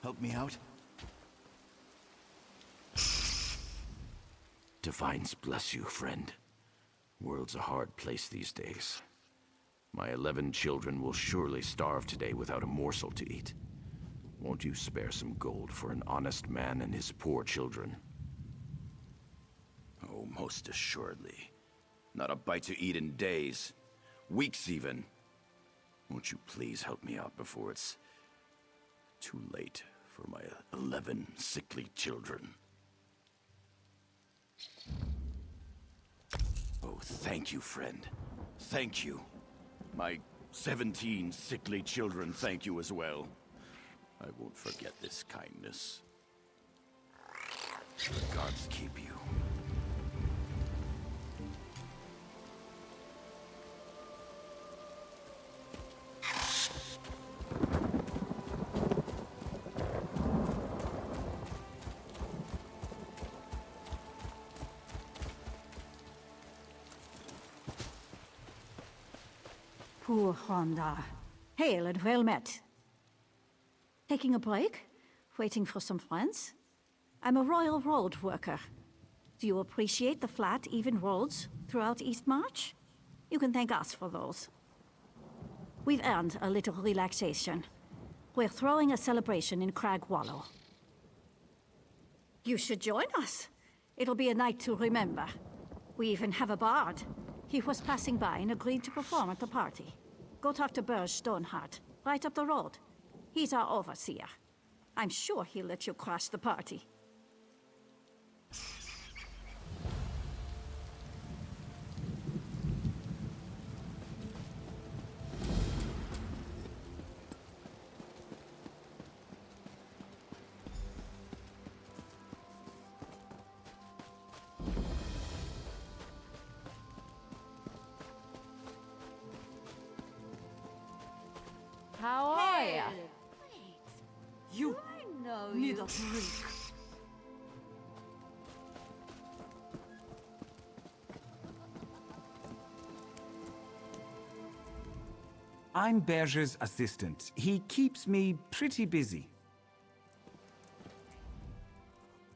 help me out? Divines bless you, friend. World's a hard place these days. My 11 children will surely starve today without a morsel to eat. Won't you spare some gold for an honest man and his poor children? Oh, most assuredly. Not a bite to eat in days. Weeks even. Won't you please help me out before it's too late for my 11 sickly children? Oh, thank you, friend. Thank you. My 17 sickly children thank you as well. I won't forget this kindness. The gods keep you. Poor Honda. Hail and well met. Taking a break? Waiting for some friends? I'm a royal road worker. Do you appreciate the flat, even roads throughout East March? You can thank us for those. We've earned a little relaxation. We're throwing a celebration in Crag Wallow. You should join us. It'll be a night to remember. We even have a bard. He was passing by and agreed to perform at the party. Go talk to Burge Stoneheart, right up the road. He's our overseer. I'm sure he'll let you crash the party. How are ya? You know need you. a drink. I'm Berger's assistant. He keeps me pretty busy.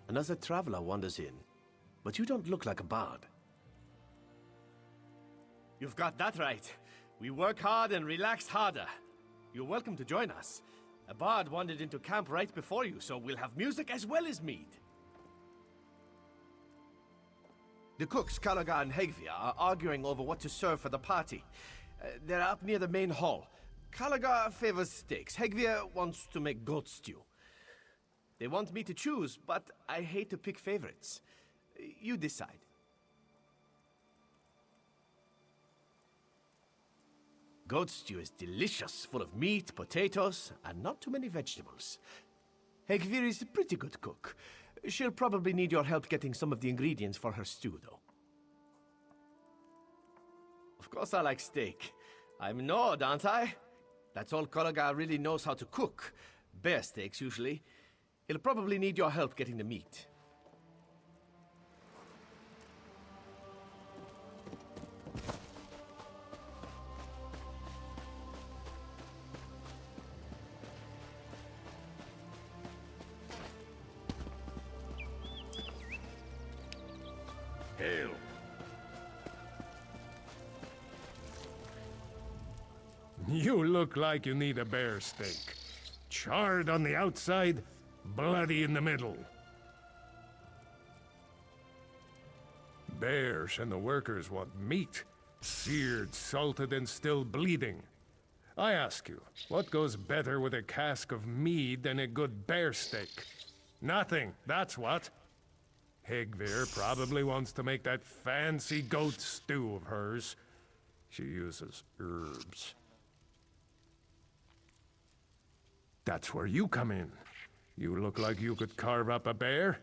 Another traveler wanders in, but you don't look like a bard. You've got that right. We work hard and relax harder. You're welcome to join us. A bard wandered into camp right before you, so we'll have music as well as mead. The cooks, Callagher and Hegvia, are arguing over what to serve for the party. They're up near the main hall. Callagher favors steaks. Hegvia wants to make goat stew. They want me to choose, but I hate to pick favorites. You decide. Goat stew is delicious, full of meat, potatoes, and not too many vegetables. Hegvir is a pretty good cook. She'll probably need your help getting some of the ingredients for her stew, though. Of course I like steak. I'm Nord, aren't I? That's all Callagher really knows how to cook. Bear steaks, usually. He'll probably need your help getting the meat. Hail. You look like you need a bear steak. Charred on the outside, bloody in the middle. Bears and the workers want meat, seared, salted, and still bleeding. I ask you, what goes better with a cask of mead than a good bear steak? Nothing, that's what. Hegvir probably wants to make that fancy goat stew of hers. She uses herbs. That's where you come in. You look like you could carve up a bear.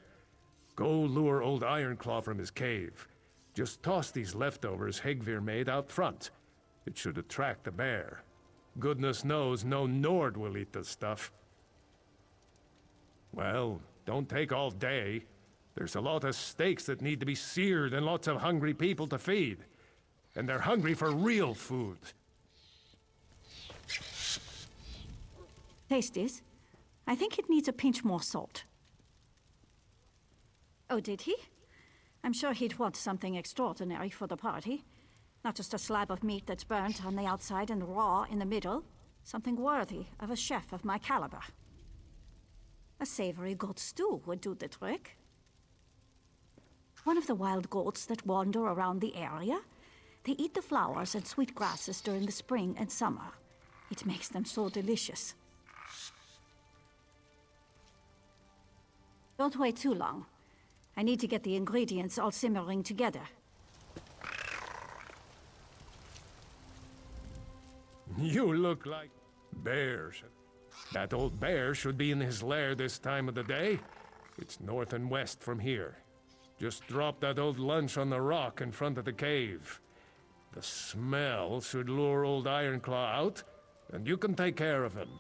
Go lure old Ironclaw from his cave. Just toss these leftovers Hegvir made out front. It should attract the bear. Goodness knows no Nord will eat the stuff. Well, don't take all day. There's a lot of steaks that need to be seared and lots of hungry people to feed. And they're hungry for real food. Taste this. I think it needs a pinch more salt. Oh, did he? I'm sure he'd want something extraordinary for the party. Not just a slab of meat that's burnt on the outside and raw in the middle. Something worthy of a chef of my caliber. A savory goat stew would do the trick. One of the wild goats that wander around the area, they eat the flowers and sweet grasses during the spring and summer. It makes them so delicious. Don't wait too long. I need to get the ingredients all simmering together. You look like bears. That old bear should be in his lair this time of the day. It's north and west from here. Just drop that old lunch on the rock in front of the cave. The smell should lure old Ironclaw out, and you can take care of him.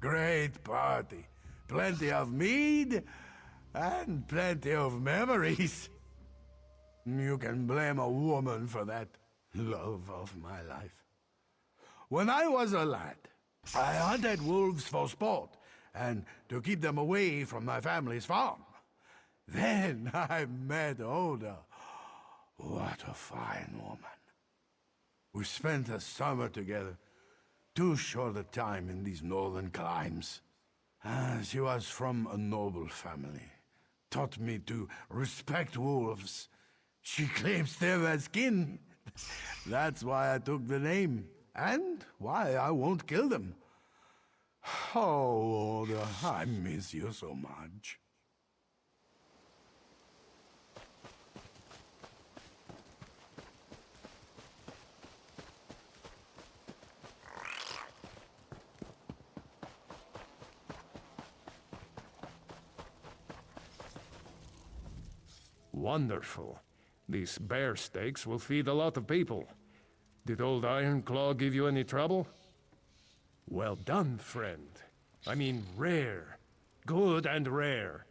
Great party. Plenty of mead and plenty of memories. You can blame a woman for that. Love of my life. When I was a lad, I hunted wolves for sport and to keep them away from my family's farm. Then I met Oda. What a fine woman. We spent a summer together. Too short a time in these northern climes. She was from a noble family. Taught me to respect wolves. She claims them as kin. That's why I took the name. And why I won't kill them. Oh, Oda, I miss you so much. Wonderful. These bear steaks will feed a lot of people. Did old Ironclaw give you any trouble? Well done, friend. I mean rare. Good and rare.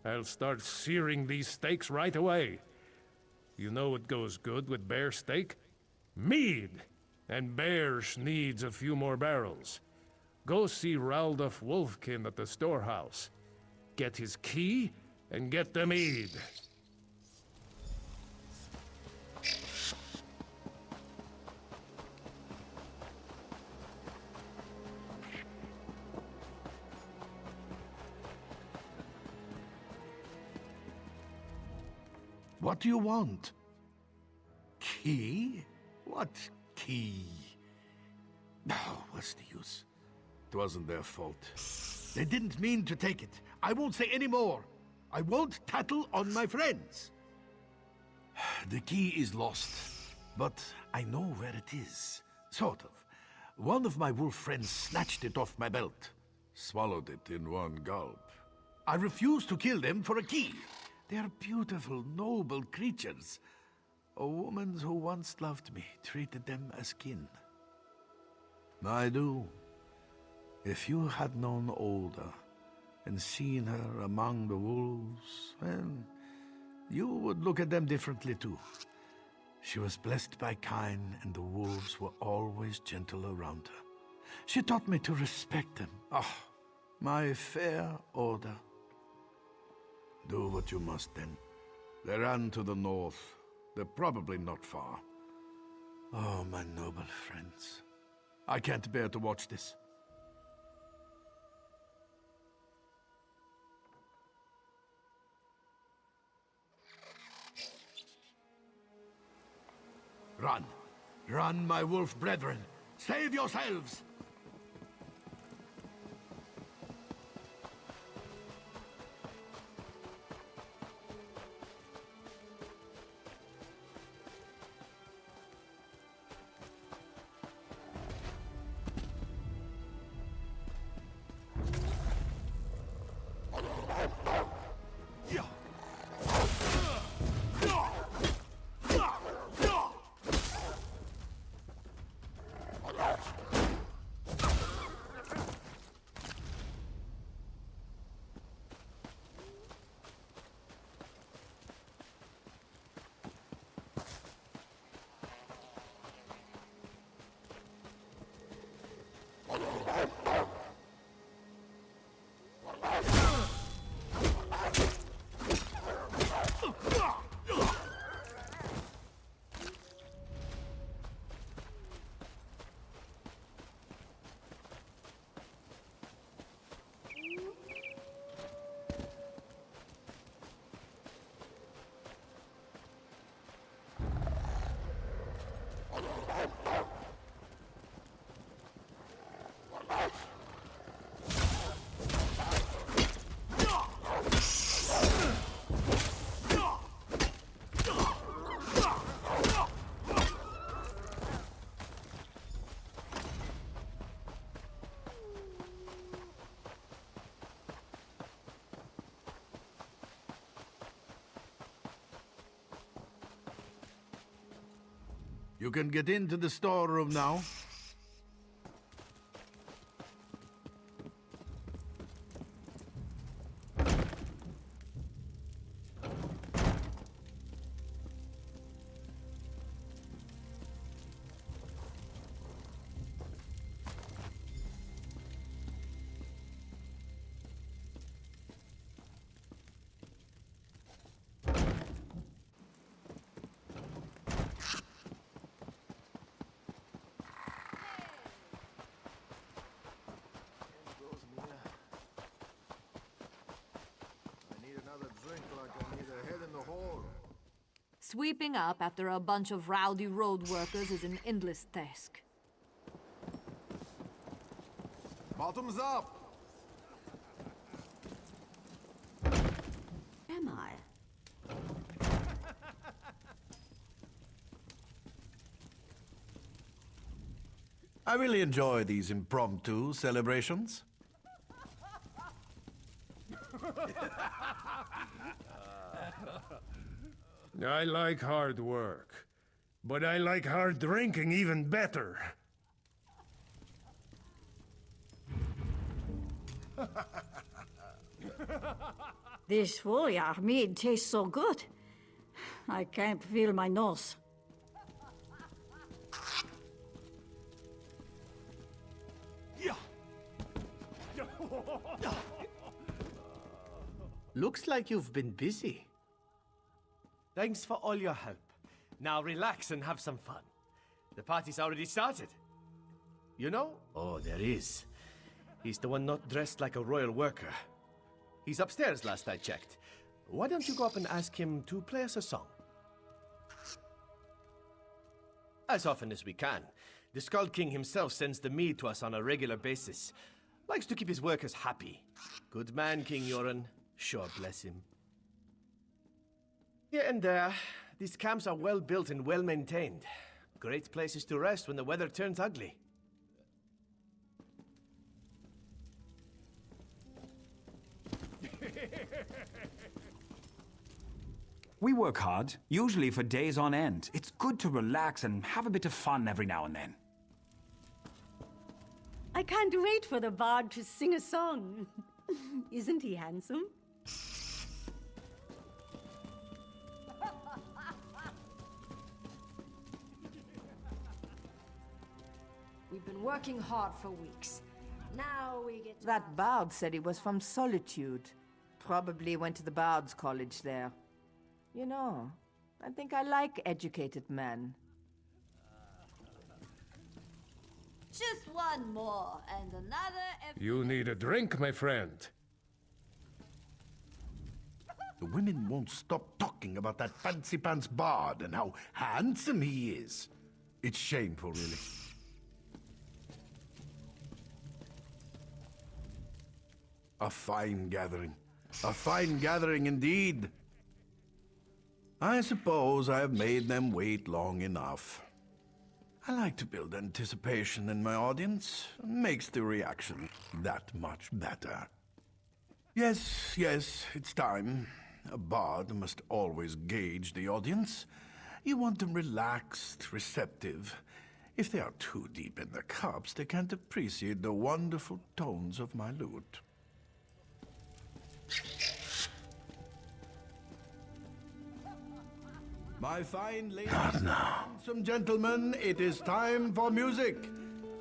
I'll start searing these steaks right away. You know what goes good with bear steak? Mead! And Bears needs a few more barrels. Go see Raldolph Wolfkin at the storehouse. Get his key, and get the mead. What do you want? Key? What key? Oh, what's the use? It wasn't their fault. They didn't mean to take it. I won't say any more. I won't tattle on my friends. The key is lost, but I know where it is. Sort of. One of my wolf friends snatched it off my belt. Swallowed it in one gulp. I refuse to kill them for a key. They are beautiful, noble creatures. A woman who once loved me treated them as kin. I do. If you had known older and seen her among the wolves, well, you would look at them differently too. She was blessed by kine, and the wolves were always gentle around her. She taught me to respect them. Ah, my fair order. Do what you must then. They ran to the north. They're probably not far. Oh, my noble friends. I can't bear to watch this. Run. Run, my wolf brethren. Save yourselves! You can get into the storeroom now. Sweeping up after a bunch of rowdy road workers is an endless task. Bottoms up! Am I? I really enjoy these impromptu celebrations. I like hard work, but I like hard drinking even better. This foliar mead tastes so good. I can't feel my nose. Looks like you've been busy. Thanks for all your help. Now relax and have some fun. The party's already started. You know? Oh, there is. He's the one not dressed like a royal worker. He's upstairs last I checked. Why don't you go up and ask him to play us a song? As often as we can. The Skull King himself sends the mead to us on a regular basis. Likes to keep his workers happy. Good man, King Yoren. Sure bless him. Here and there, these camps are well built and well maintained. Great places to rest when the weather turns ugly. We work hard, usually for days on end. It's good to relax and have a bit of fun every now and then. I can't wait for the bard to sing a song. Isn't he handsome? We've been working hard for weeks. Now we get to That bard said he was from Solitude. Probably went to the Bard's College there. You know, I think I like educated men. just one more, and another... You need a drink, my friend. The women won't stop talking about that fancy pants bard and how handsome he is. It's shameful, really. A fine gathering. A fine gathering indeed. I suppose I have made them wait long enough. I like to build anticipation in my audience. Makes the reaction that much better. Yes, it's time. A bard must always gauge the audience. You want them relaxed, receptive. If they are too deep in their cups, they can't appreciate the wonderful tones of my lute. My fine ladies and handsome gentlemen, it is time for music.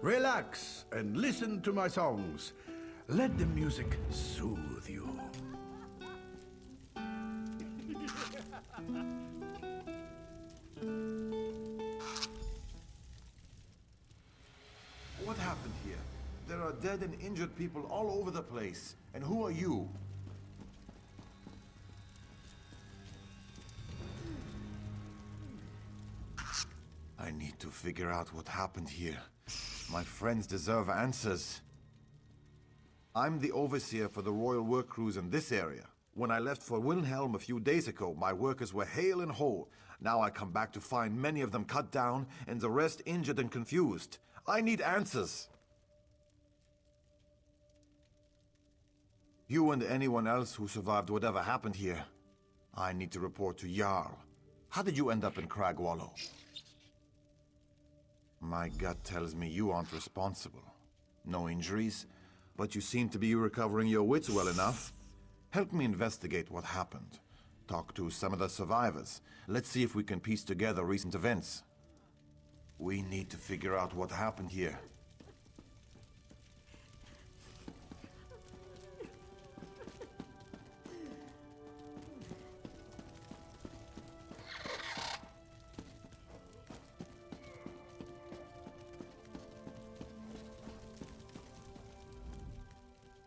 Relax and listen to my songs. Let the music soothe you. What happened here? There are dead and injured people all over the place. And who are you? I need to figure out what happened here. My friends deserve answers. I'm the overseer for the royal work crews in this area. When I left for Wilhelm a few days ago, my workers were hale and whole. Now I come back to find many of them cut down and the rest injured and confused. I need answers. You and anyone else who survived whatever happened here, I need to report to Jarl. How did you end up in Crag Wallow? My gut tells me you aren't responsible. No injuries, but you seem to be recovering your wits well enough. Help me investigate what happened. Talk to some of the survivors. Let's see if we can piece together recent events. We need to figure out what happened here.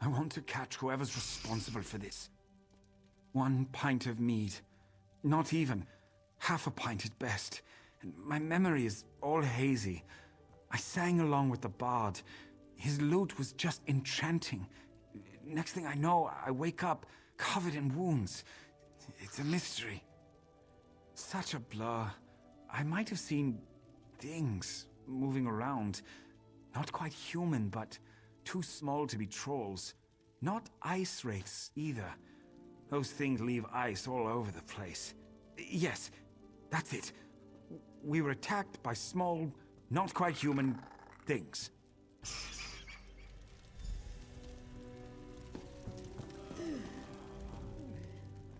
I want to catch whoever's responsible for this. 1 pint of mead. Not even. Half a pint at best. And my memory is all hazy. I sang along with the bard. His lute was just enchanting. Next thing I know, I wake up covered in wounds. It's a mystery. Such a blur. I might have seen things moving around. Not quite human, but too small to be trolls. Not ice wraiths, either. Those things leave ice all over the place. Yes, that's it. We were attacked by small, not quite human things.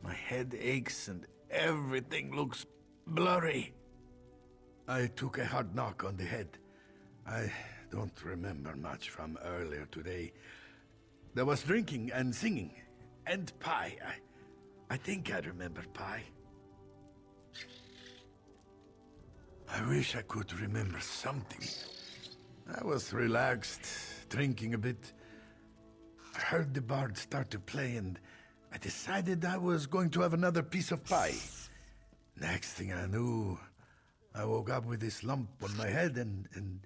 My head aches and everything looks blurry. I took a hard knock on the head. I don't remember much from earlier today. There was drinking and singing. And pie. I think I remember pie. I wish I could remember something. I was relaxed, drinking a bit. I heard the bard start to play and I decided I was going to have another piece of pie. Next thing I knew, I woke up with this lump on my head and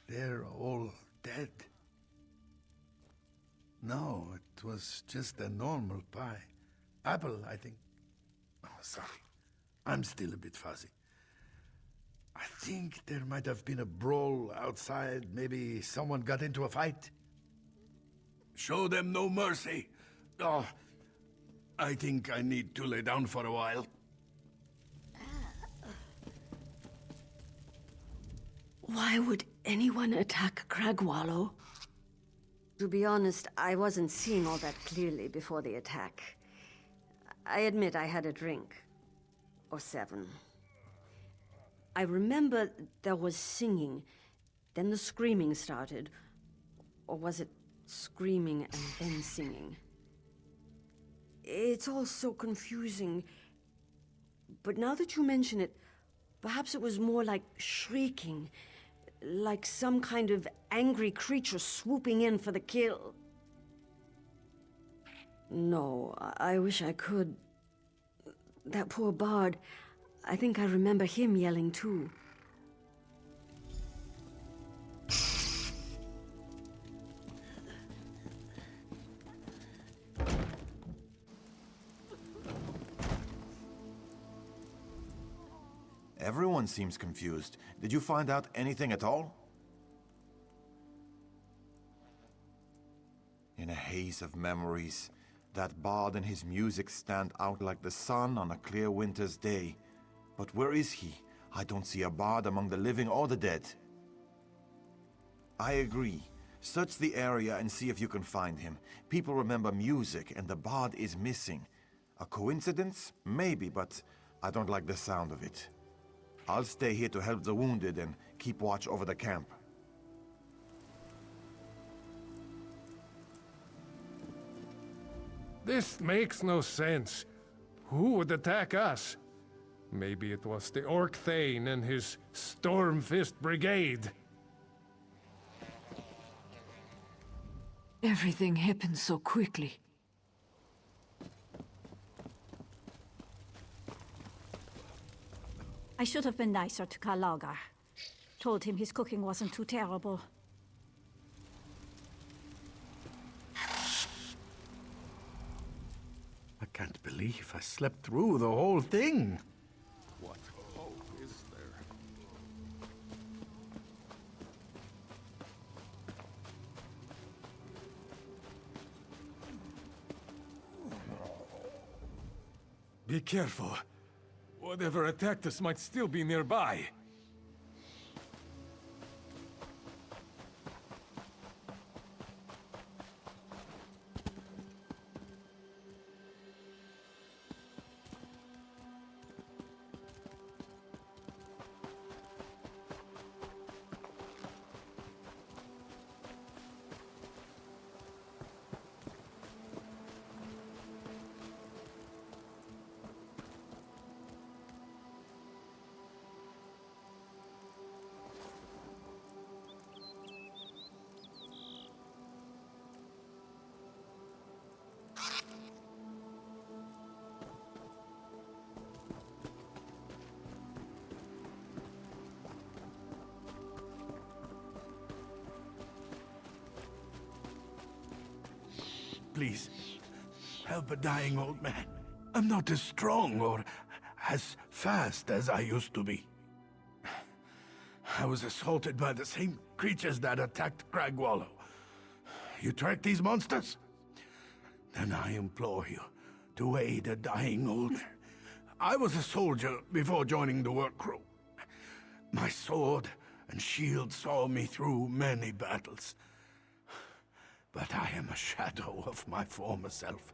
they're all dead. No, it was just a normal pie. Apple, I think. Oh, sorry. I'm still a bit fuzzy. I think there might have been a brawl outside. Maybe someone got into a fight. Show them no mercy. Oh, I think I need to lay down for a while. Why would anyone attack Cragwallow? To be honest, I wasn't seeing all that clearly before the attack. I admit I had a drink. Or 7. I remember there was singing, then the screaming started. Or was it screaming and then singing? It's all so confusing. But now that you mention it, perhaps it was more like shrieking. Like some kind of angry creature swooping in for the kill. No, I wish I could. That poor bard, I think I remember him yelling too. Everyone seems confused. Did you find out anything at all? In a haze of memories, that bard and his music stand out like the sun on a clear winter's day. But where is he? I don't see a bard among the living or the dead. I agree. Search the area and see if you can find him. People remember music and the bard is missing. A coincidence? Maybe, but I don't like the sound of it. I'll stay here to help the wounded and keep watch over the camp. This makes no sense. Who would attack us? Maybe it was the Orc Thane and his Stormfist Brigade. Everything happened so quickly. I should have been nicer to Kalaga. Told him his cooking wasn't too terrible. I can't believe I slept through the whole thing. What hope is there? Be careful. Whatever attacked us might still be nearby. Please, help a dying old man. I'm not as strong or as fast as I used to be. I was assaulted by the same creatures that attacked Cragwallow. You track these monsters? Then I implore you to aid a dying old man. I was a soldier before joining the work crew. My sword and shield saw me through many battles. But I am a shadow of my former self.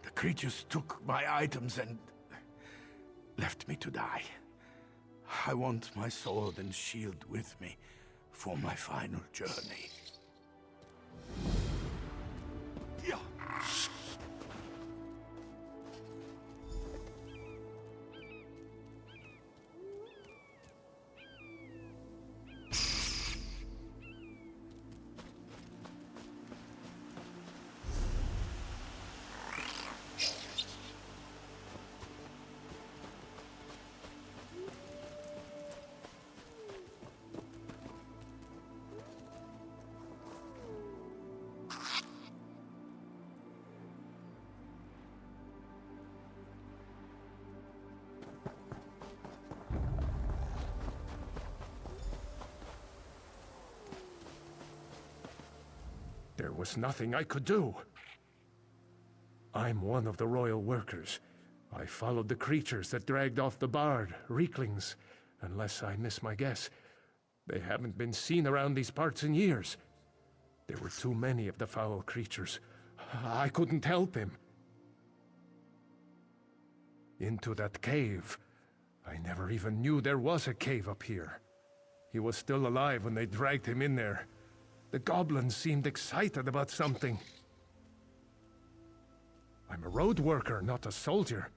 The creatures took my items and left me to die. I want my sword and shield with me for my final journey. There was nothing I could do. I'm one of the royal workers. I followed the creatures that dragged off the bard, Reeklings. Unless I miss my guess, they haven't been seen around these parts in years. There were too many of the foul creatures. I couldn't help him. Into that cave. I never even knew there was a cave up here. He was still alive when they dragged him in there. The goblins seemed excited about something. I'm a road worker, not a soldier.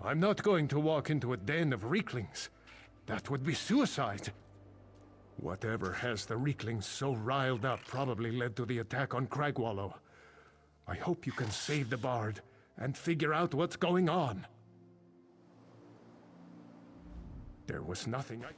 I'm not going to walk into a den of Reeklings. That would be suicide. Whatever has the Reeklings so riled up probably led to the attack on Cragwallow. I hope you can save the bard and figure out what's going on. There was nothing I...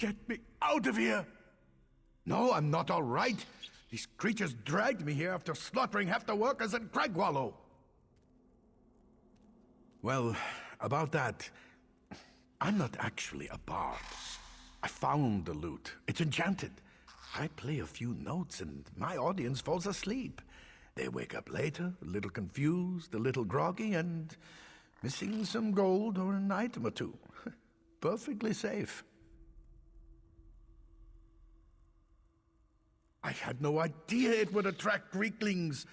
Get me out of here! No, I'm not all right. These creatures dragged me here after slaughtering half the workers in Cragwallow. Well, about that, I'm not actually a bard. I found the lute. It's enchanted. I play a few notes and my audience falls asleep. They wake up later, a little confused, a little groggy, and missing some gold or an item or two. Perfectly safe. I had no idea it would attract Greeklings.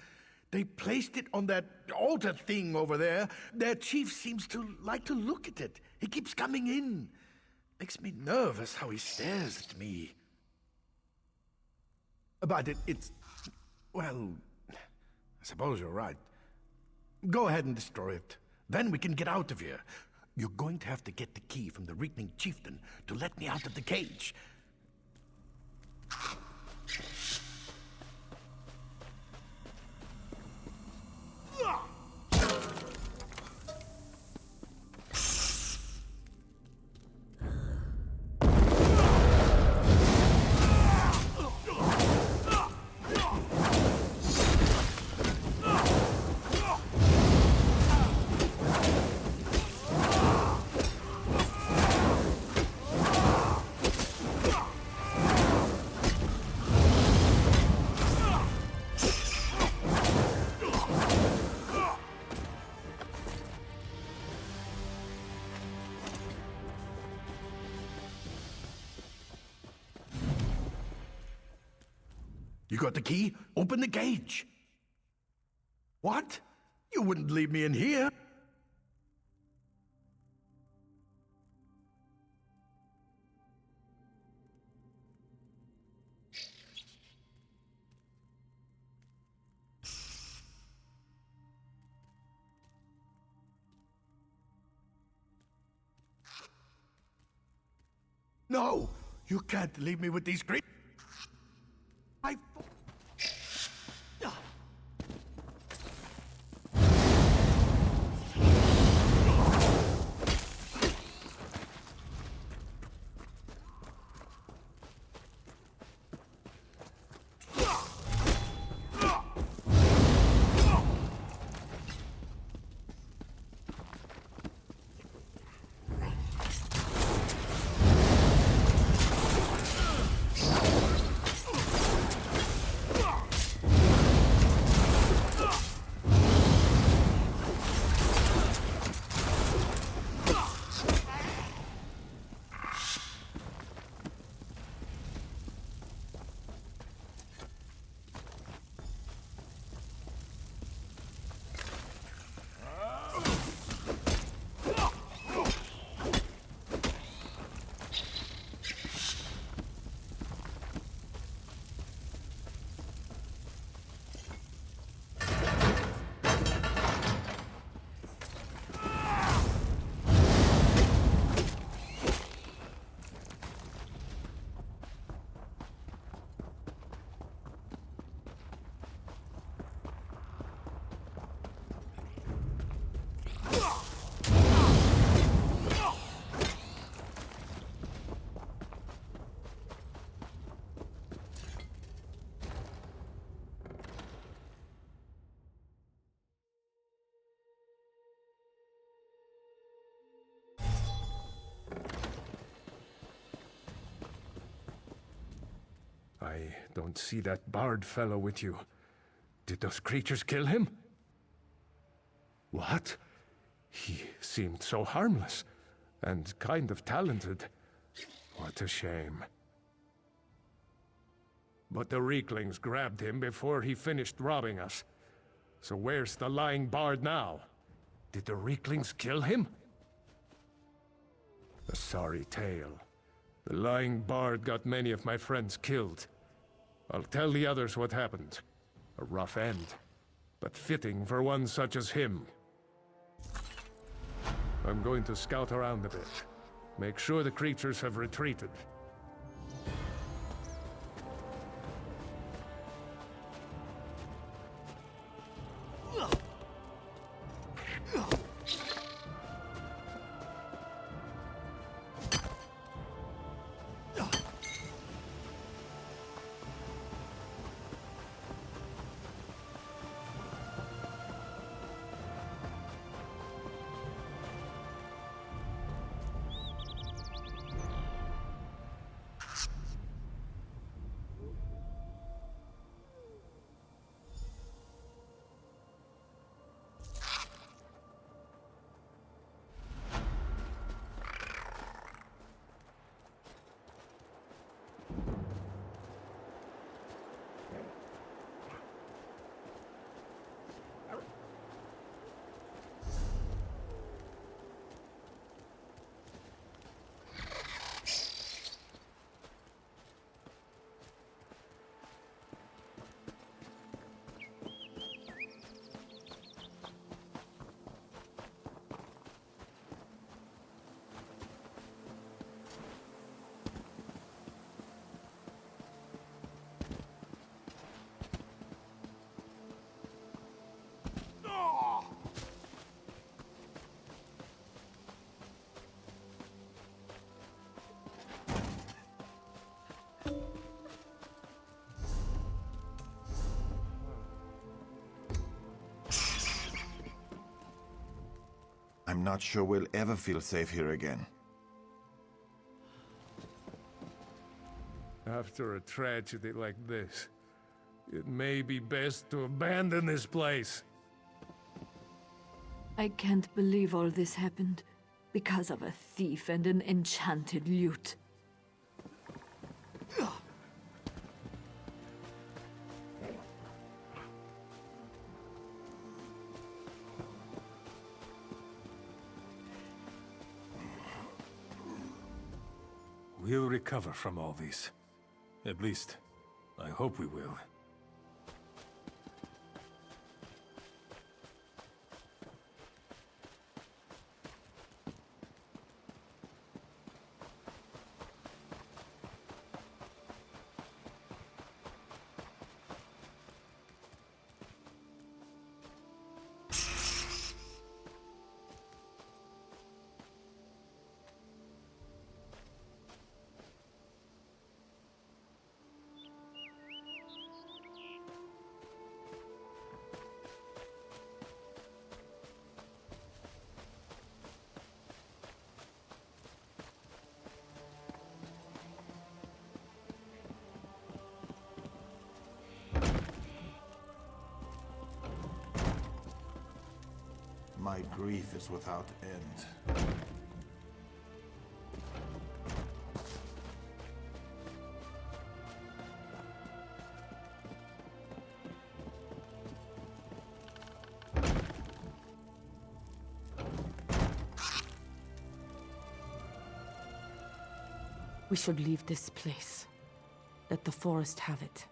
They placed it on that altar thing over there. Their chief seems to like to look at it. He keeps coming in. Makes me nervous how he stares at me. But it's... well, I suppose you're right. Go ahead and destroy it. Then we can get out of here. You're going to have to get the key from the Reekling chieftain to let me out of the cage. You got the key? Open the cage. What? You wouldn't leave me in here. No! You can't leave me with these creep. I don't see that bard fellow with you. Did those creatures kill him? What? He seemed so harmless, and kind of talented. What a shame. But the Reeklings grabbed him before he finished robbing us. So where's the lying bard now? Did the Reeklings kill him? A sorry tale. The lying bard got many of my friends killed. I'll tell the others what happened. A rough end, but fitting for one such as him. I'm going to scout around a bit. Make sure the creatures have retreated. I'm not sure we'll ever feel safe here again. After a tragedy like this, it may be best to abandon this place. I can't believe all this happened because of a thief and an enchanted lute. We'll recover from all this. At least, I hope we will. My grief is without end. We should leave this place. Let the forest have it.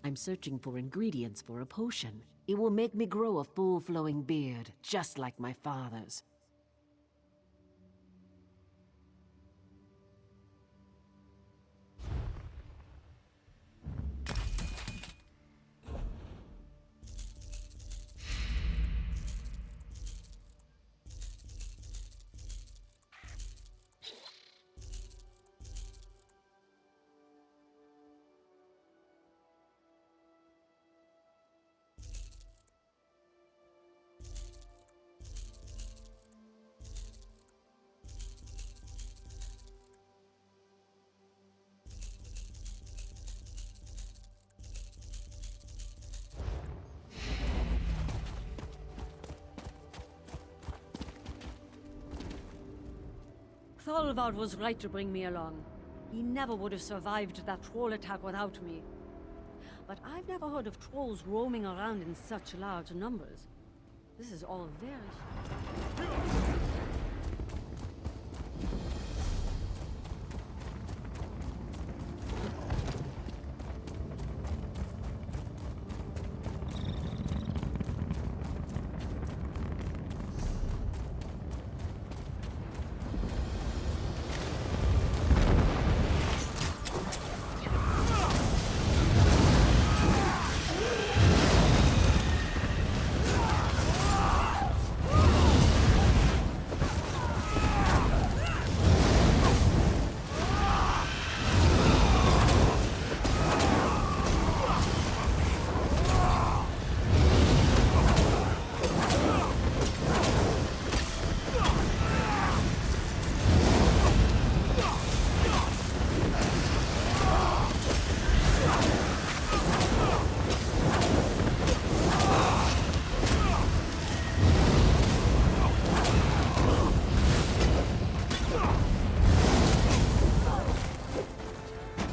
I'm searching for ingredients for a potion. It will make me grow a full flowing beard, just like my father's. Thorvald was right to bring me along. He never would have survived that troll attack without me. But I've never heard of trolls roaming around in such large numbers. This is all very...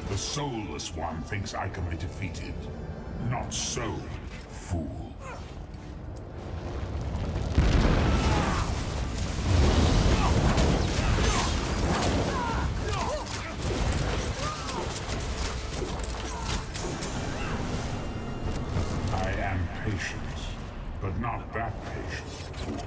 The soulless one thinks I can be defeated. Not so, fool. I am patient, but not that patient, fool.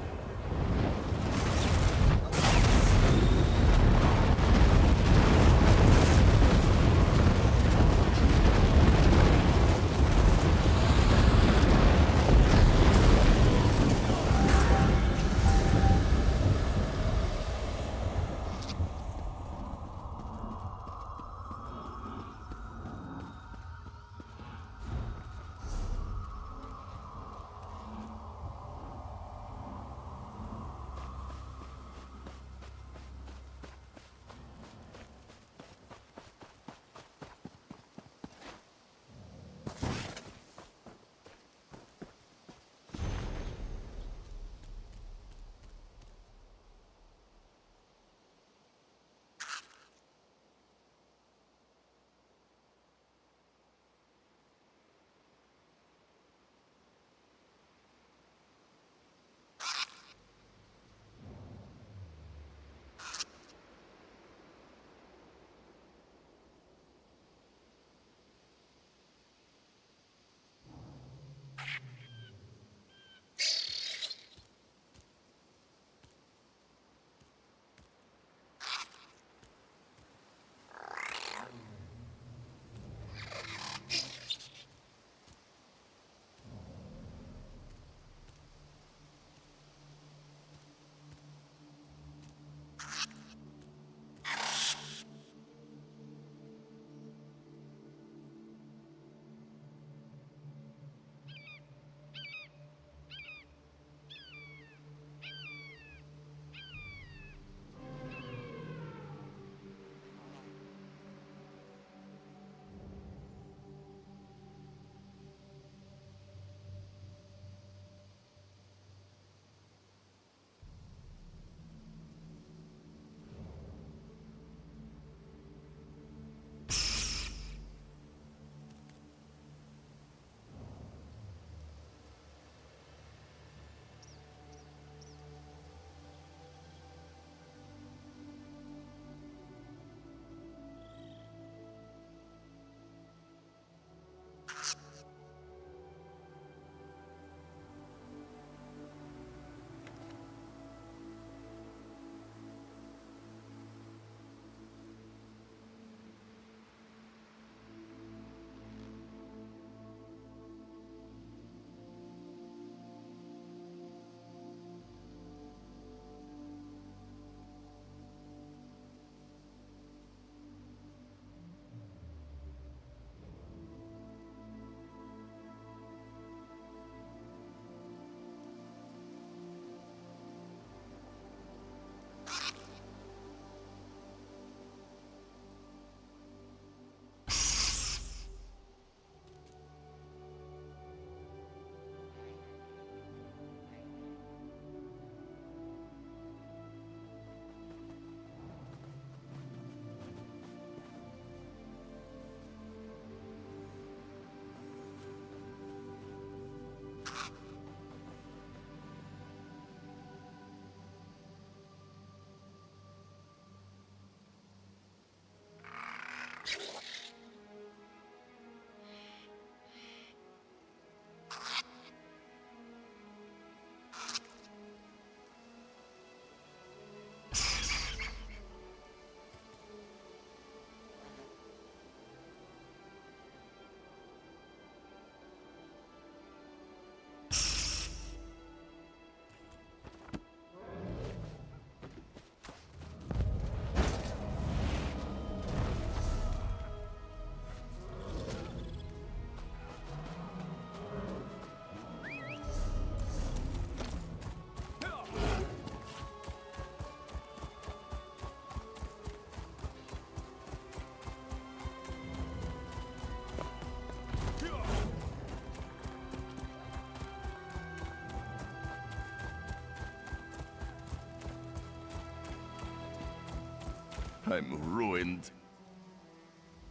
I'm ruined.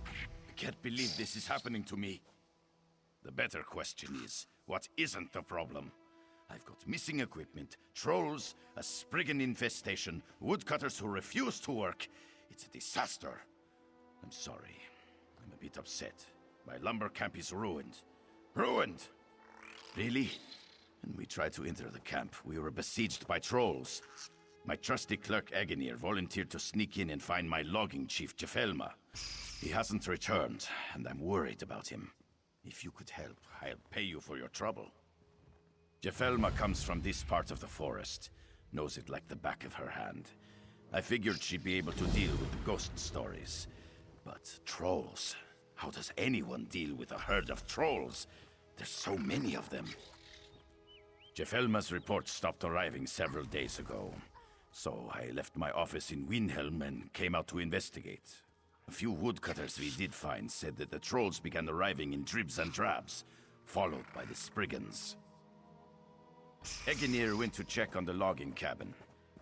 I can't believe this is happening to me. The better question is, what isn't the problem? I've got missing equipment, trolls, a spriggan infestation, woodcutters who refuse to work. It's a disaster. I'm sorry. I'm a bit upset. My lumber camp is ruined. Ruined! Really? When we tried to enter the camp, we were besieged by trolls. My trusty clerk Agenir volunteered to sneak in and find my logging chief, Jefelma. He hasn't returned, and I'm worried about him. If you could help, I'll pay you for your trouble. Jefelma comes from this part of the forest. Knows it like the back of her hand. I figured she'd be able to deal with the ghost stories. But trolls? How does anyone deal with a herd of trolls? There's so many of them. Jefelma's report stopped arriving several days ago. So I left my office in Windhelm and came out to investigate. A few woodcutters we did find said that the trolls began arriving in dribs and drabs, followed by the Spriggans. Egenir went to check on the logging cabin.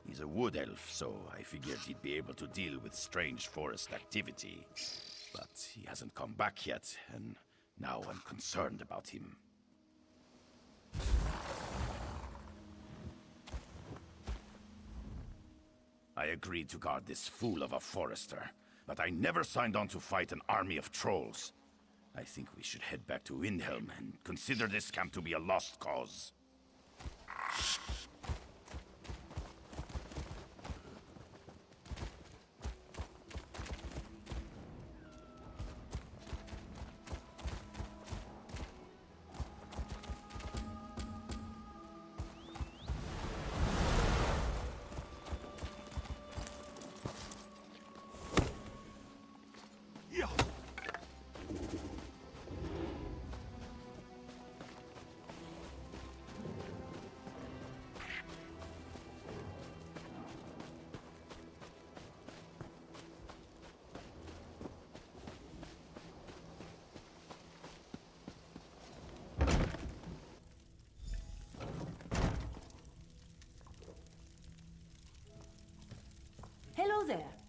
He's a wood elf, so I figured he'd be able to deal with strange forest activity. But he hasn't come back yet, and now I'm concerned about him. I agreed to guard this fool of a forester, but I never signed on to fight an army of trolls. I think we should head back to Windhelm and consider this camp to be a lost cause. Hello there.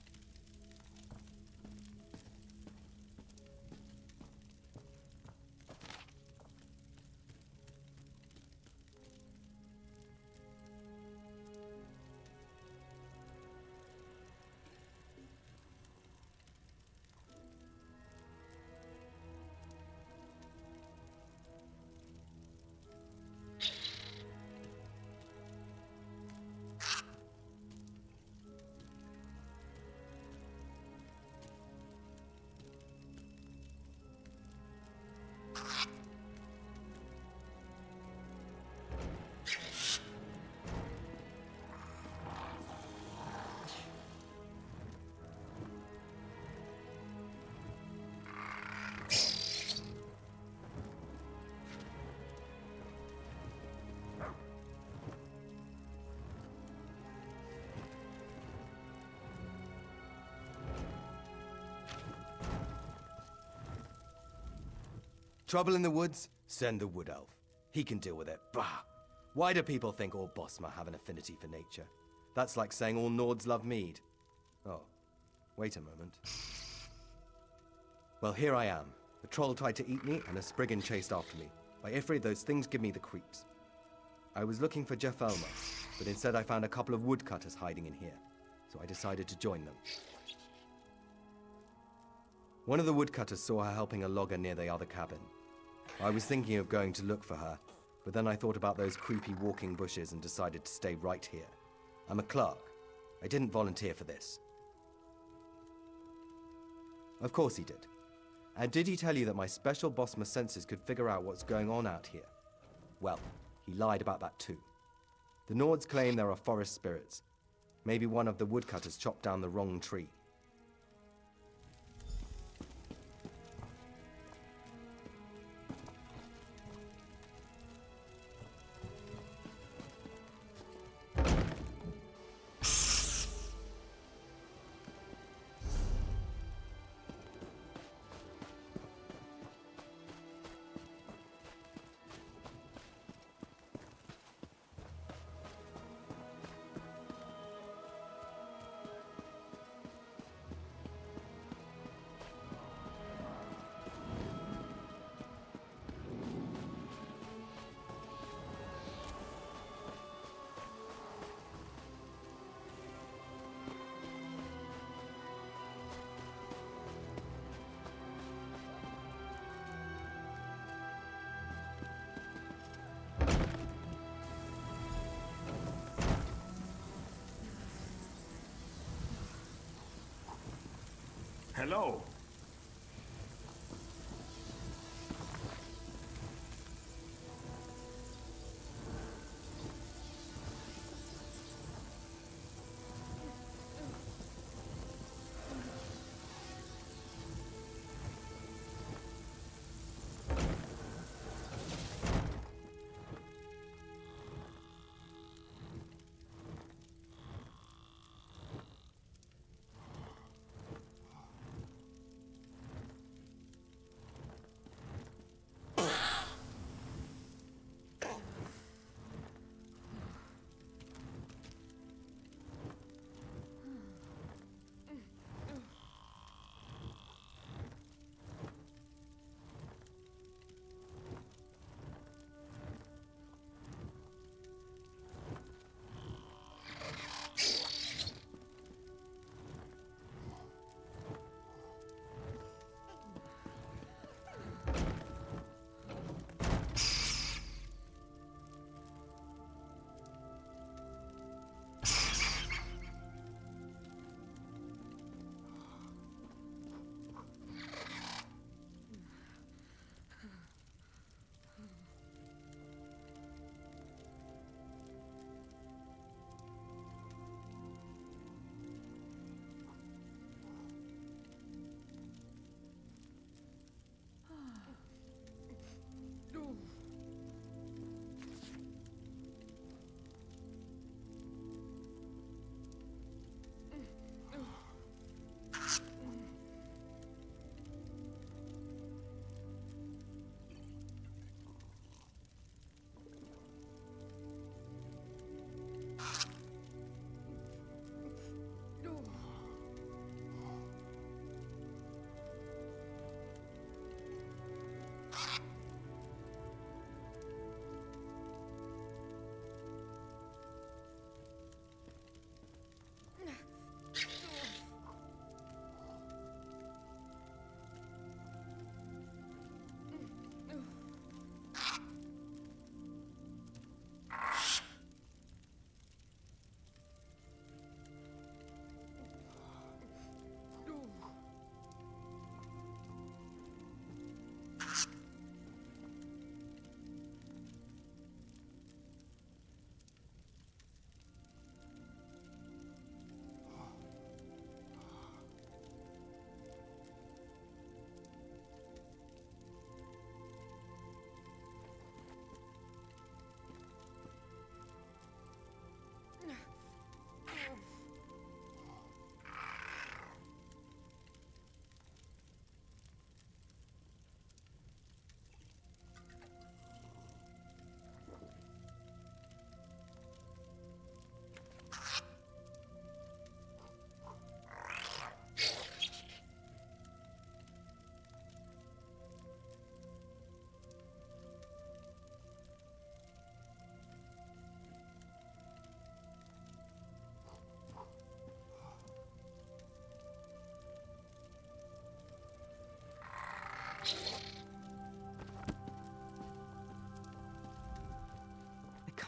Trouble in the woods? Send the wood elf. He can deal with it. Bah! Why do people think all Bosma have an affinity for nature? That's like saying all Nords love mead. Oh, wait a moment. Well, here I am. The troll tried to eat me, and a Spriggan chased after me. By Ifri, those things give me the creeps. I was looking for Jefelma, but instead I found a couple of woodcutters hiding in here, so I decided to join them. One of the woodcutters saw her helping a logger near the other cabin. I was thinking of going to look for her, but then I thought about those creepy walking bushes and decided to stay right here. I'm a clerk. I didn't volunteer for this. Of course he did. And did he tell you that my special Bosma senses could figure out what's going on out here? Well, he lied about that too. The Nords claim there are forest spirits. Maybe one of the woodcutters chopped down the wrong tree. Hello.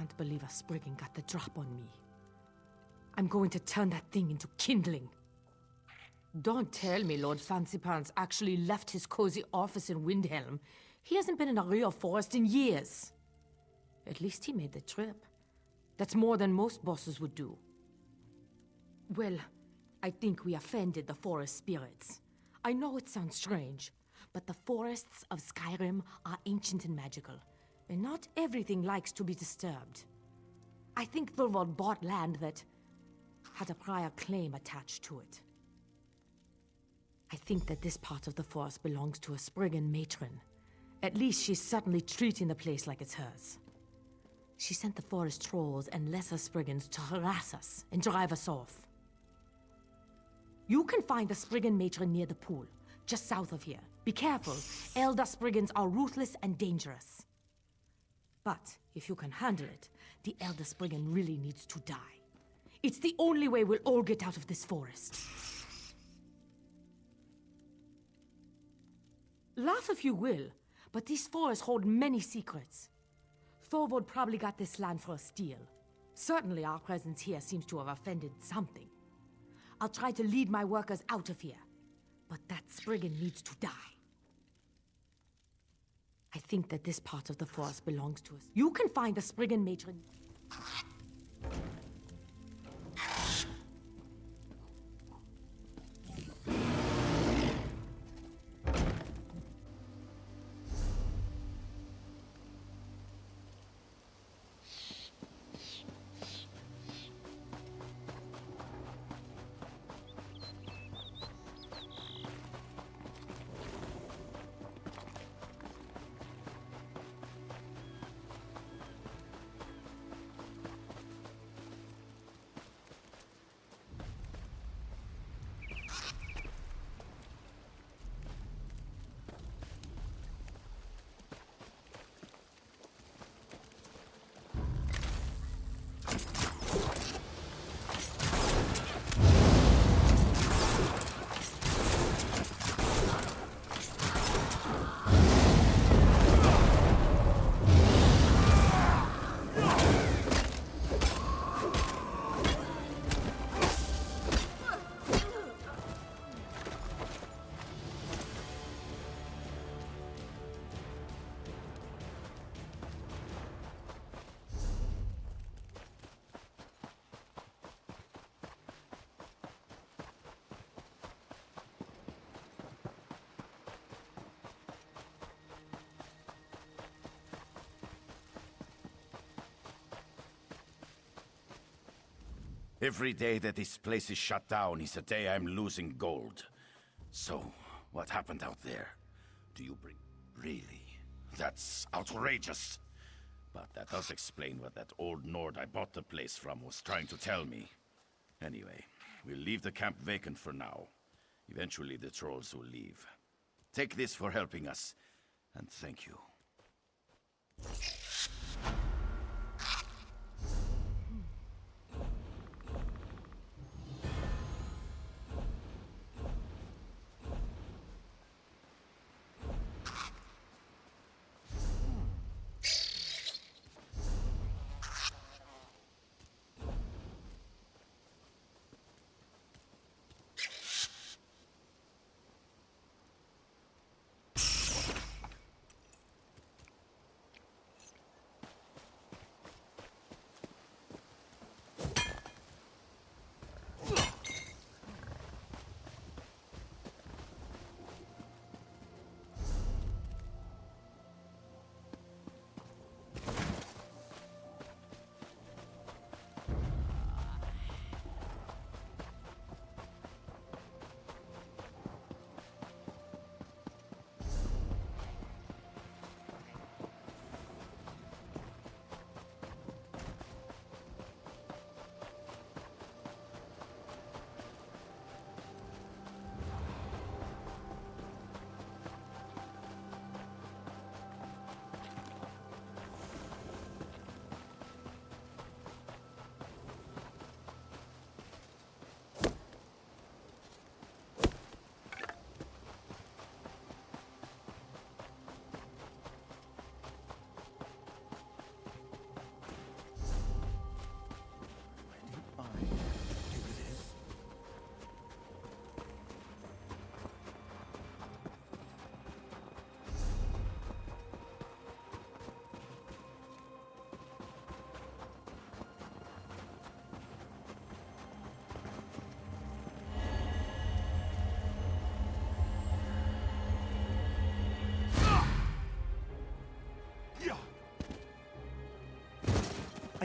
can't believe a Spriggan got the drop on me. I'm going to turn that thing into kindling. Don't tell me Lord Fancypants actually left his cozy office in Windhelm. He hasn't been in a real forest in years. At least he made the trip. That's more than most bosses would do. Well, I think we offended the forest spirits. I know it sounds strange, but the forests of Skyrim are ancient and magical, and not everything likes to be disturbed. I think Thorvald bought land that had a prior claim attached to it. I think that this part of the forest belongs to a Spriggan matron. At least she's certainly treating the place like it's hers. She sent the forest trolls and lesser Spriggans to harass us and drive us off. You can find the Spriggan matron near the pool, just south of here. Be careful, Elder Spriggans are ruthless and dangerous. But if you can handle it, the Elder Spriggan really needs to die. It's the only way we'll all get out of this forest. Laugh if you will, but these forests hold many secrets. Thorvald probably got this land for a steal. Certainly our presence here seems to have offended something. I'll try to lead my workers out of here, but that Spriggan needs to die. I think that this part of the forest belongs to us. You can find the Spriggan matron. Every day that this place is shut down is a day I'm losing gold. So, what happened out there? Do you bring... Really? That's outrageous. But that does explain what that old Nord I bought the place from was trying to tell me. Anyway, we'll leave the camp vacant for now. Eventually the trolls will leave. Take this for helping us, and thank you.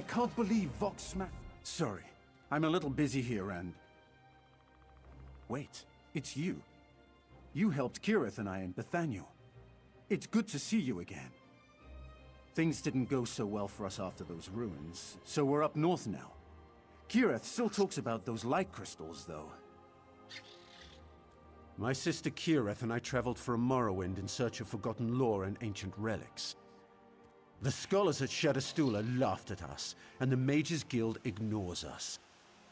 can't believe Vox Sorry, I'm a little busy here and... Wait, it's you. You helped Kirith and I in Bethania. It's good to see you again. Things didn't go so well for us after those ruins, so we're up north now. Kirith still talks about those light crystals, though. My sister Kirith and I traveled for a Morrowind in search of forgotten lore and ancient relics. The scholars at Shadowstula laughed at us, and the Mages Guild ignores us.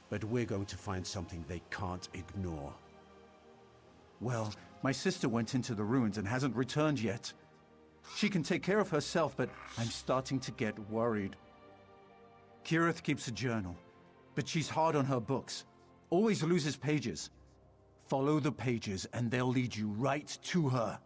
But we're going to find something they can't ignore. Well, my sister went into the ruins and hasn't returned yet. She can take care of herself, but I'm starting to get worried. Kirith keeps a journal, but she's hard on her books. Always loses pages. Follow the pages and they'll lead you right to her.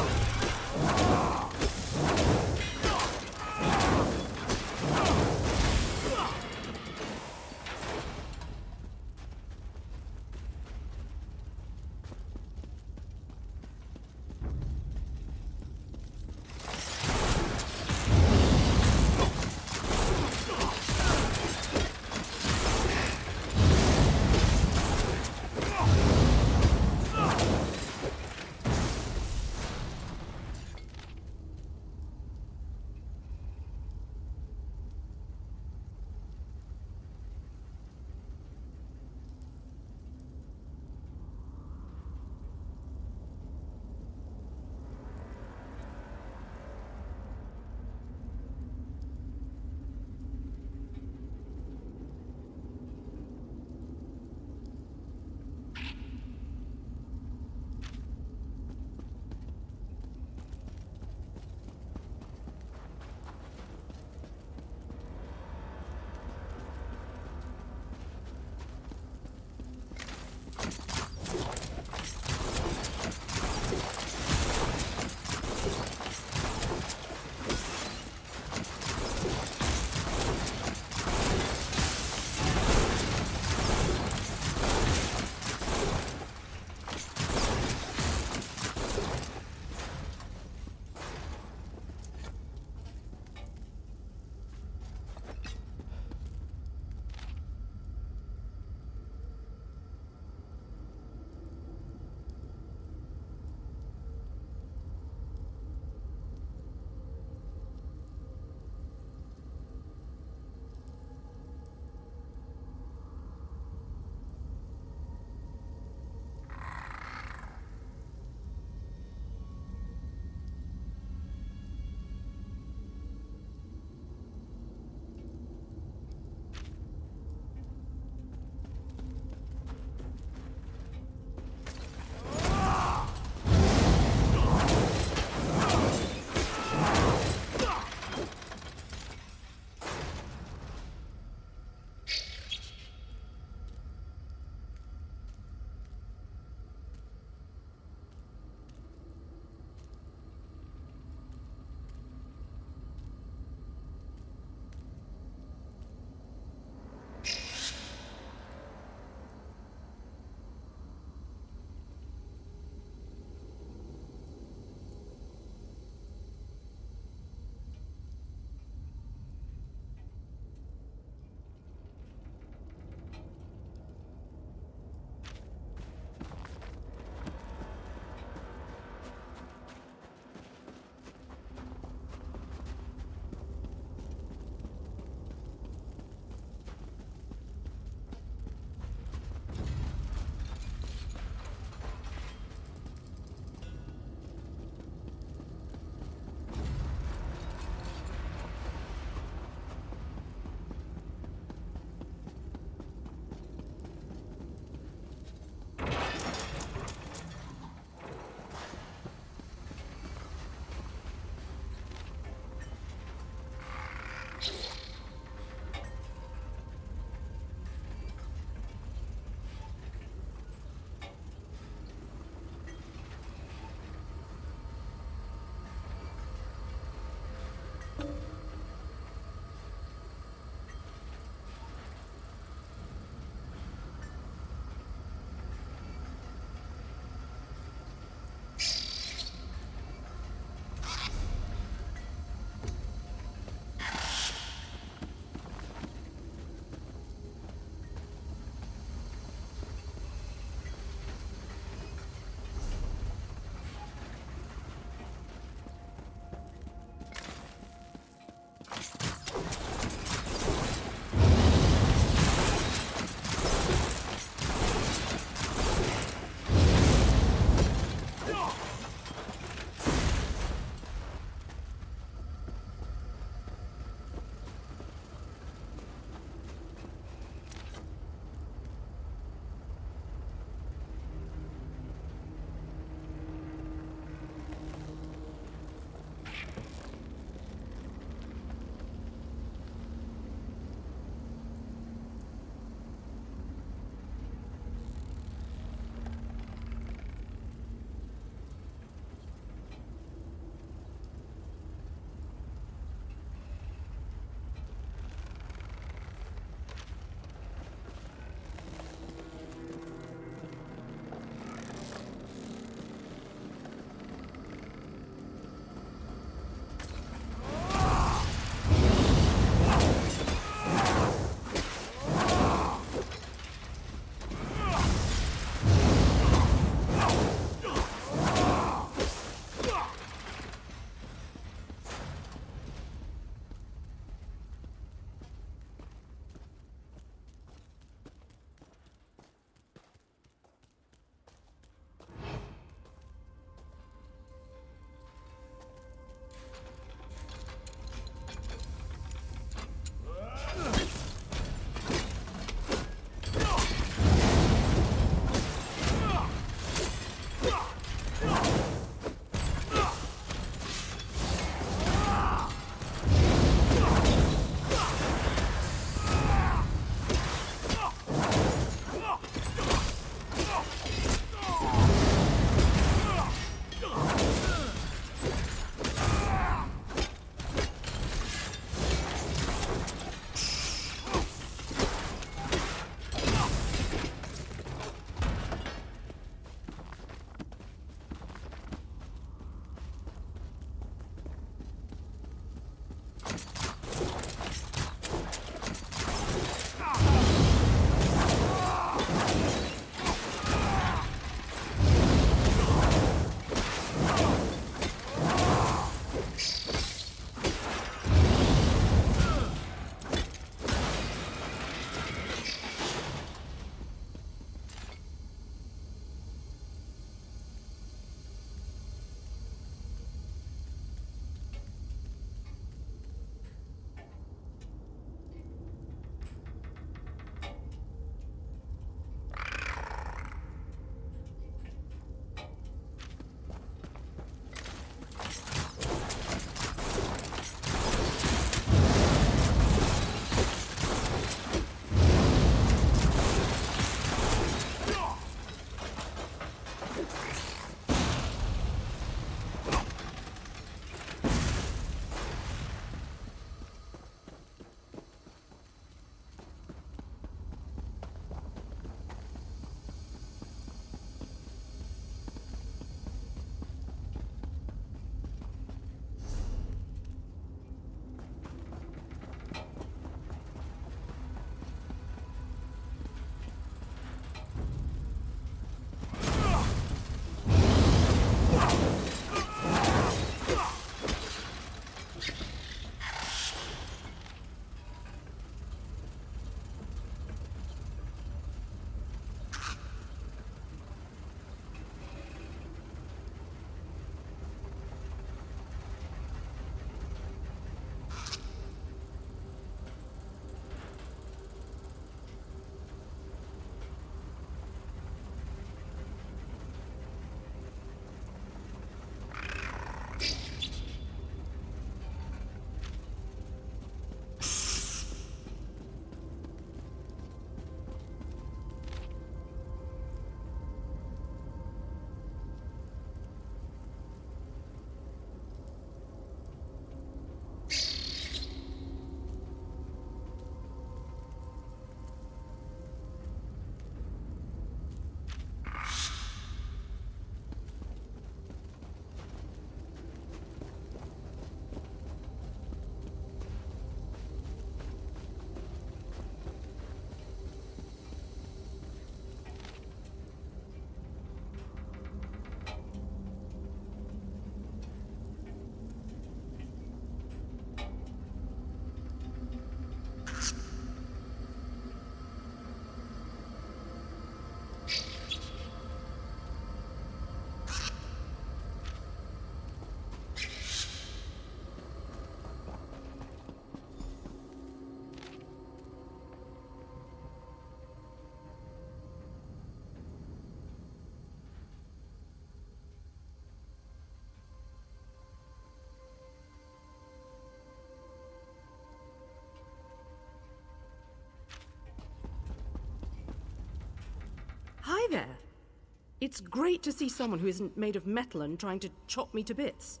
It's great to see someone who isn't made of metal and trying to chop me to bits.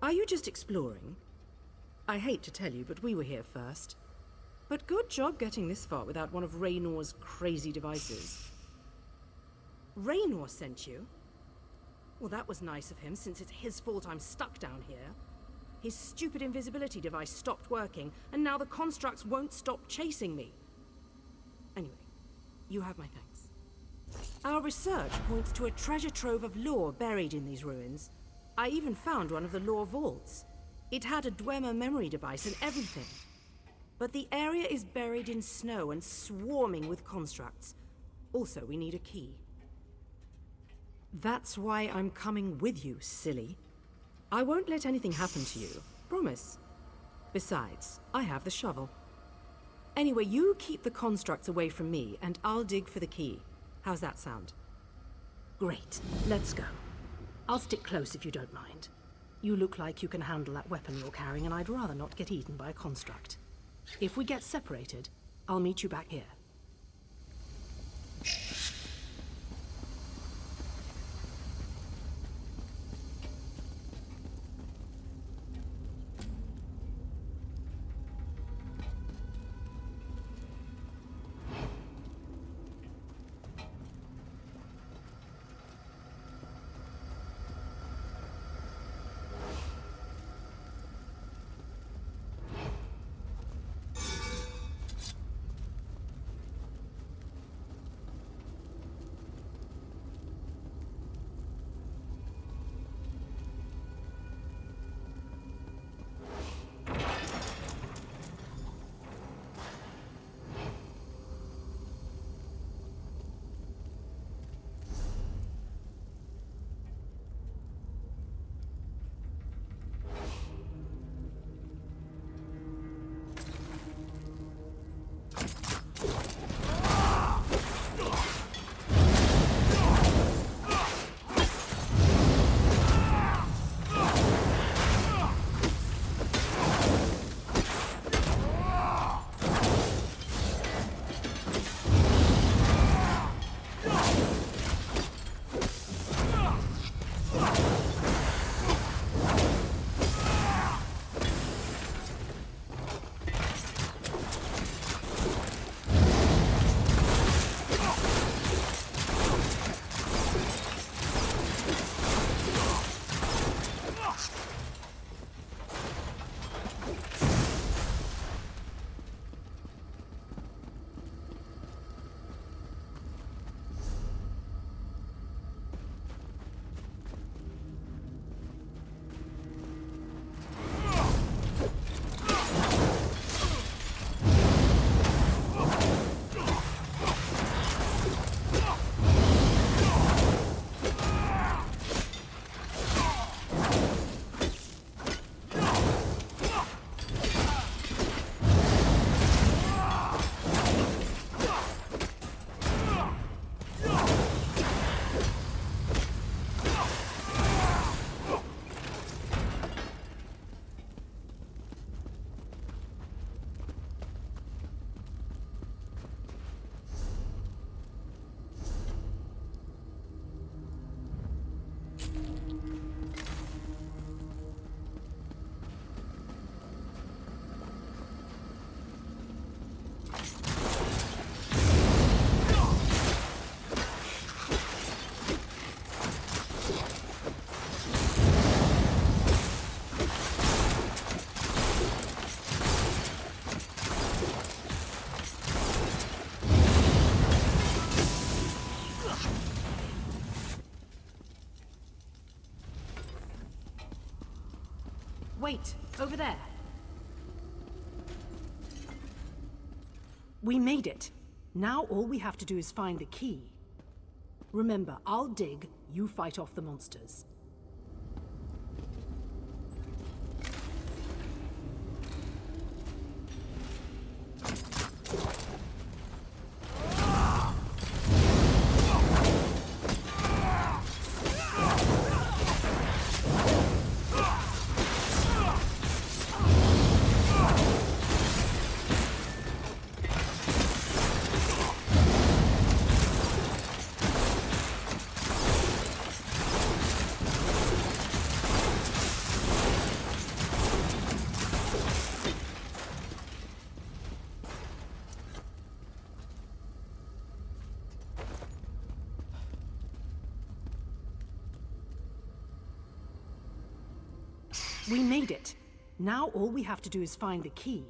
Are you just exploring? I hate to tell you, but we were here first. But good job getting this far without one of Raynor's crazy devices. Raynor sent you? Well, that was nice of him, since it's his fault I'm stuck down here. His stupid invisibility device stopped working, and now the constructs won't stop chasing me. Anyway, you have my thanks. Our research points to a treasure trove of lore buried in these ruins. I even found one of the lore vaults. It had a Dwemer memory device and everything. But the area is buried in snow and swarming with constructs. Also, we need a key. That's why I'm coming with you, silly. I won't let anything happen to you. Promise. Besides, I have the shovel. Anyway, you keep the constructs away from me, and I'll dig for the key. How's that sound? Great. Let's go. I'll stick close if you don't mind. You look like you can handle that weapon you're carrying, and I'd rather not get eaten by a construct. If we get separated, I'll meet you back here. Wait, over there. We made it. Now all we have to do is find the key. Remember, I'll dig, you fight off the monsters. We made it. Now all we have to do is find the key.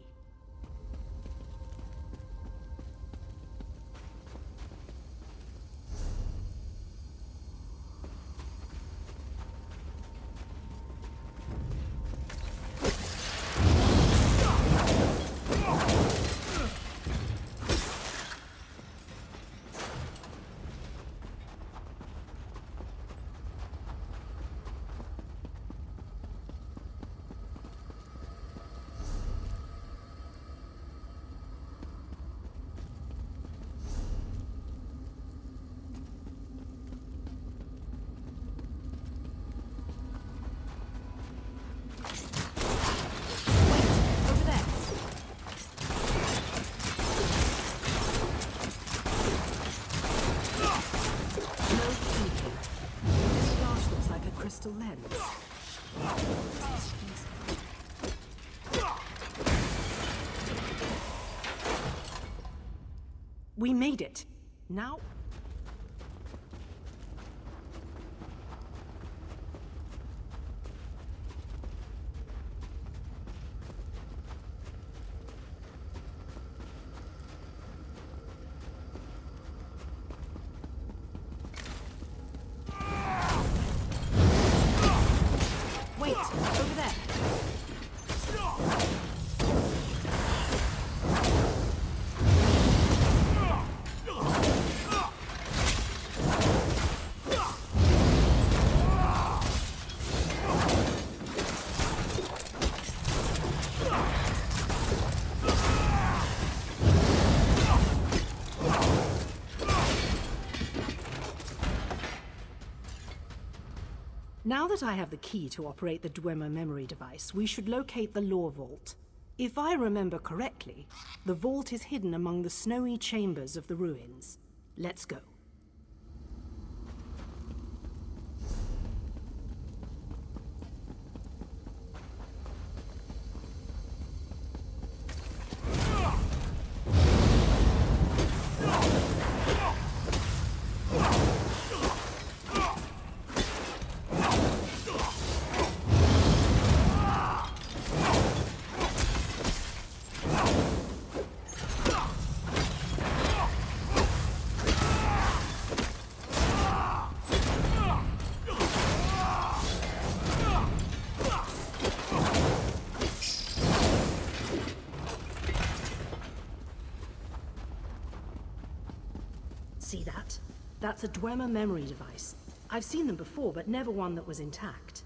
Crystal lens. We made it. Now... Now that I have the key to operate the Dwemer memory device, we should locate the lore vault. If I remember correctly, the vault is hidden among the snowy chambers of the ruins. Let's go. See that? That's a Dwemer memory device. I've seen them before, but never one that was intact.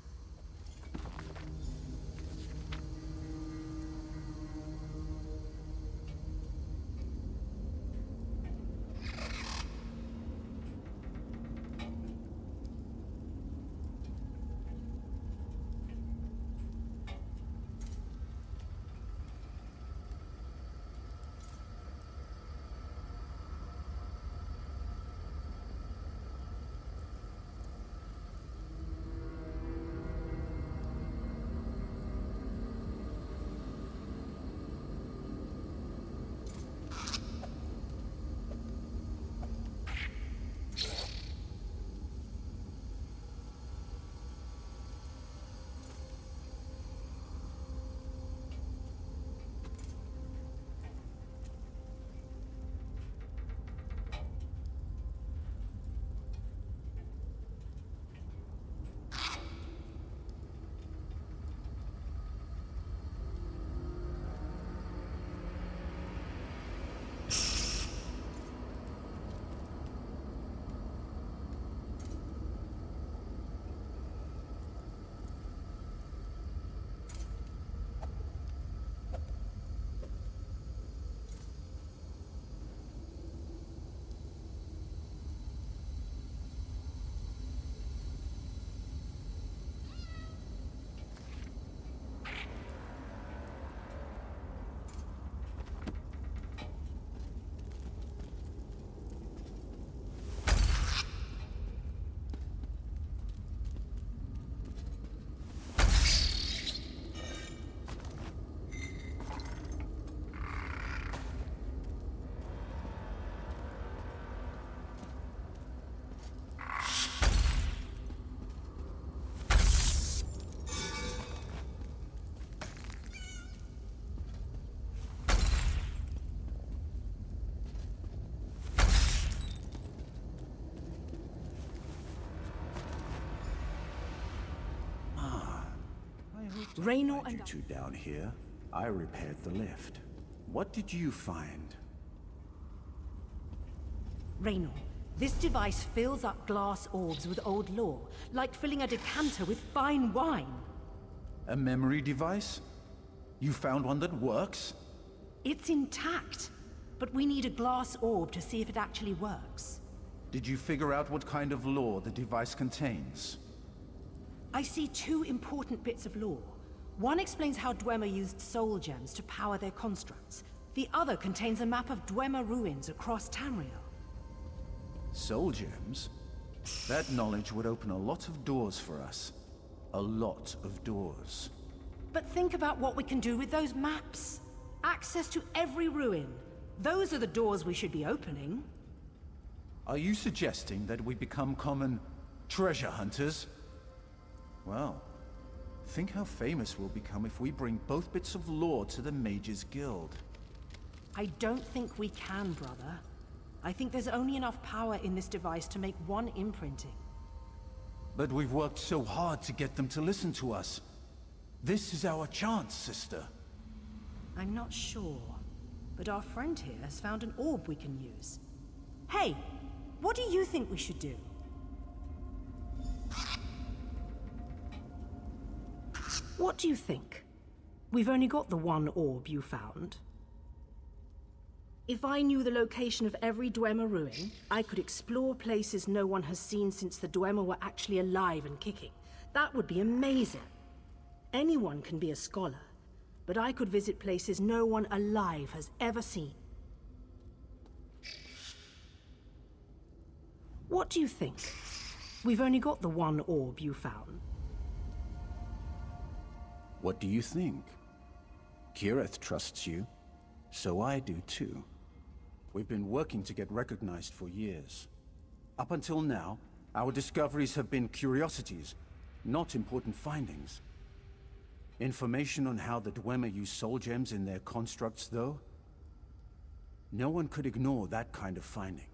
Raynor You and... two down here. I repaired the lift. What did you find? Raynor, this device fills up glass orbs with old lore, like filling a decanter with fine wine. A memory device? You found one that works? It's intact, but we need a glass orb to see if it actually works. Did you figure out what kind of lore the device contains? I see two important bits of lore. One explains how Dwemer used soul gems to power their constructs. The other contains a map of Dwemer ruins across Tamriel. Soul gems? That knowledge would open a lot of doors for us. A lot of doors. But think about what we can do with those maps. Access to every ruin. Those are the doors we should be opening. Are you suggesting that we become common treasure hunters? Well, think how famous we'll become if we bring both bits of lore to the Mages Guild. I don't think we can, brother. I think there's only enough power in this device to make one imprinting. But we've worked so hard to get them to listen to us. This is our chance, sister. I'm not sure, but our friend here has found an orb we can use. Hey, what do you think we should do? What do you think? We've only got the one orb you found. If I knew the location of every Dwemer ruin, I could explore places no one has seen since the Dwemer were actually alive and kicking. That would be amazing. Anyone can be a scholar, but I could visit places no one alive has ever seen. What do you think? We've only got the one orb you found. What do you think? Kirith trusts you. So I do too. We've been working to get recognized for years. Up until now, our discoveries have been curiosities, not important findings. Information on how the Dwemer use soul gems in their constructs, though? No one could ignore that kind of finding.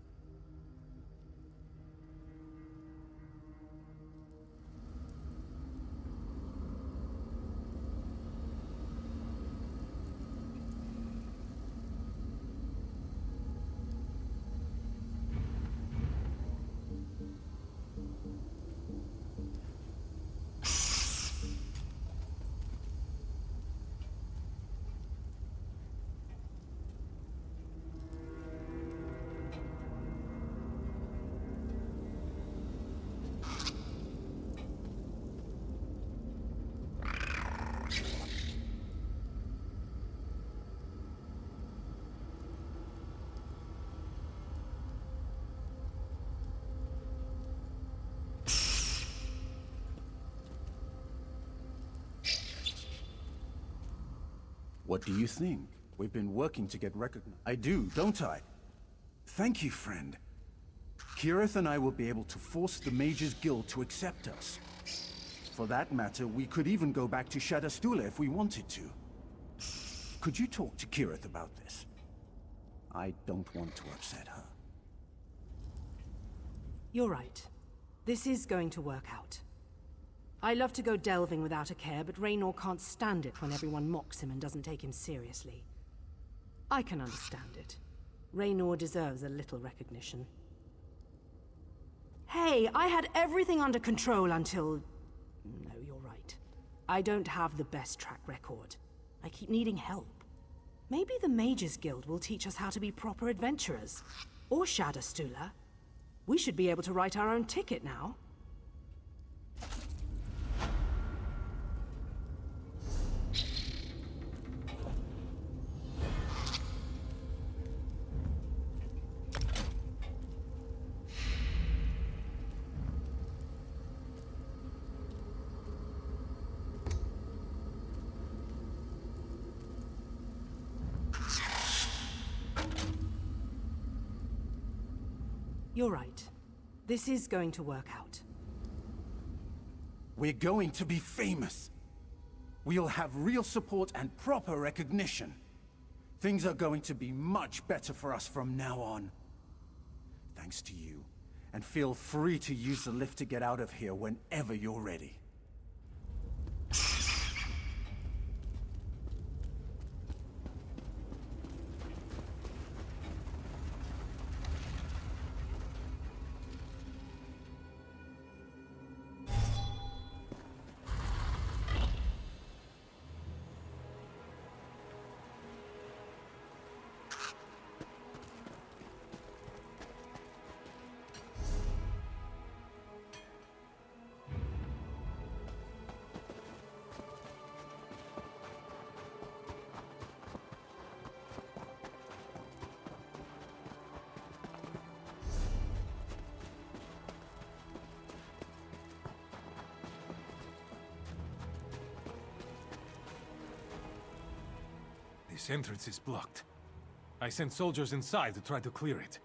What do you think? We've been working to get recognized. I do, don't I? Thank you, friend. Kirith and I will be able to force the Mages Guild to accept us. For that matter, we could even go back to Shadastula if we wanted to. Could you talk to Kirith about this? I don't want to upset her. You're right. This is going to work out. I love to go delving without a care, but Raynor can't stand it when everyone mocks him and doesn't take him seriously. I can understand it. Raynor deserves a little recognition. Hey, I had everything under control until... No, you're right. I don't have the best track record. I keep needing help. Maybe the Mages Guild will teach us how to be proper adventurers. Or Shadastula. We should be able to write our own ticket now. You're right. This is going to work out. We're going to be famous. We'll have real support and proper recognition. Things are going to be much better for us from now on. Thanks to you. And feel free to use the lift to get out of here whenever you're ready. This entrance is blocked. I sent soldiers inside to try to clear it.